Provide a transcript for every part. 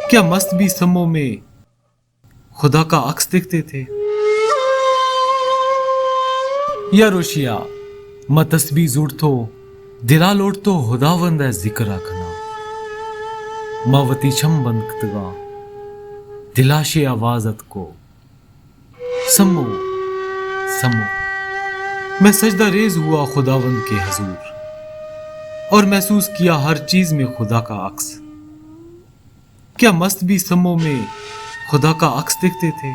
क्या मस्त भी समों में खुदा का अक्स देखते थे? या रोशिया मतस्बी जुड़तो दिला लोटतो खुदावंद है जिक्र आखना मावती छम बंदगा दिलाशे आवाजत को समो समो। मैं सजदा रेज हुआ खुदावंद के हजूर और महसूस किया हर चीज में खुदा का अक्स। क्या मस्त भी समों में खुदा का अक्स देखते थे?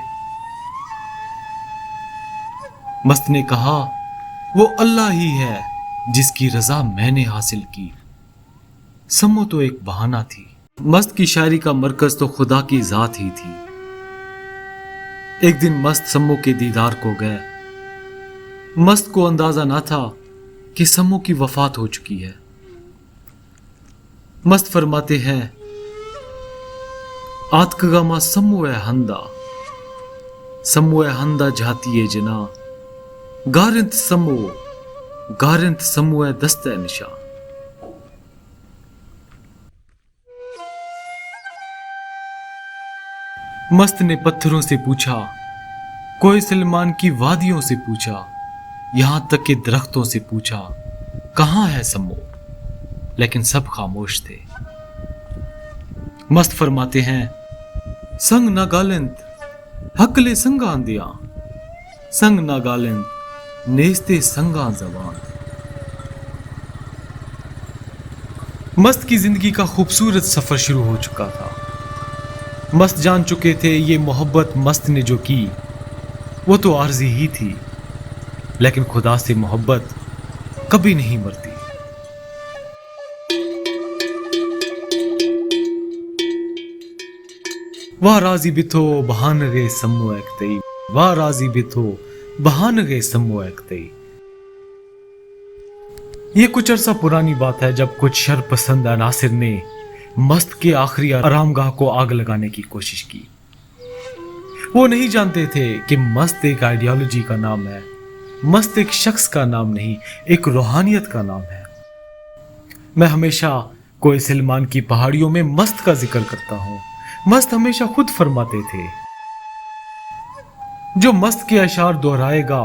मस्त ने कहा वो अल्लाह ही है जिसकी रजा मैंने हासिल की। समो तो एक बहाना थी, मस्त की शायरी का मरकज तो खुदा की जात ही थी। एक दिन मस्त समो के दीदार को गए। मस्त को अंदाजा ना था कि समो की वफात हो चुकी है। मस्त फरमाते हैं आतकगामा समो है हंदा जाती है जना गारंत समो है दस्ते निशा। मस्त ने पत्थरों से पूछा, कोई सलमान की वादियों से पूछा, यहां तक कि दरख्तों से पूछा कहां है समो, लेकिन सब खामोश थे। मस्त फरमाते हैं संग नागालंत हकले संगा दिया संग नागालंत नेस्ते संगा जबान। मस्त की जिंदगी का खूबसूरत सफर शुरू हो चुका था। मस्त जान चुके थे ये मोहब्बत मस्त ने जो की वो तो आर्जी ही थी, लेकिन खुदा से मोहब्बत कभी नहीं मरती। वाह राजी बिथो बहान गए समो एकतई, वाह राजी बिथो बहान गए समो एकतई। ये कुछ अरसा पुरानी बात है जब कुछ शर पसंद अनासिर ने मस्त के आखिरी आरामगाह को आग लगाने की कोशिश की। वो नहीं जानते थे कि मस्त एक आइडियोलॉजी का नाम है, मस्त एक शख्स का नाम नहीं, एक रूहानियत का नाम है। मैं हमेशा कोई सलमान की पहाड़ियों में मस्त का जिक्र करता हूं। मस्त हमेशा खुद फरमाते थे जो मस्त के अशार दोहराएगा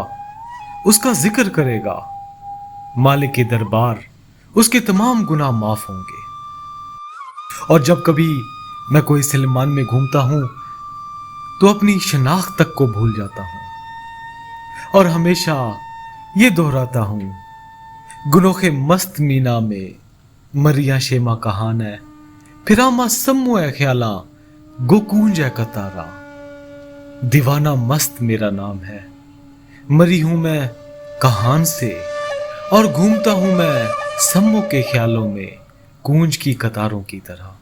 उसका जिक्र करेगा मालिक के दरबार उसके तमाम गुनाह माफ होंगे। और जब कभी मैं कोई सलमान में घूमता हूं तो अपनी शनाख्त तक को भूल जाता हूं और हमेशा ये दोहराता हूं गुनोखे मस्त मीना में मरिया शेमा कहान है फिरामा सम्मो है ख्याला गोकूंज है कतारा। दीवाना मस्त मेरा नाम है, मरी हूं मैं कहान से और घूमता हूं मैं सम्मो के ख्यालों में गूंज की कतारों की तरह।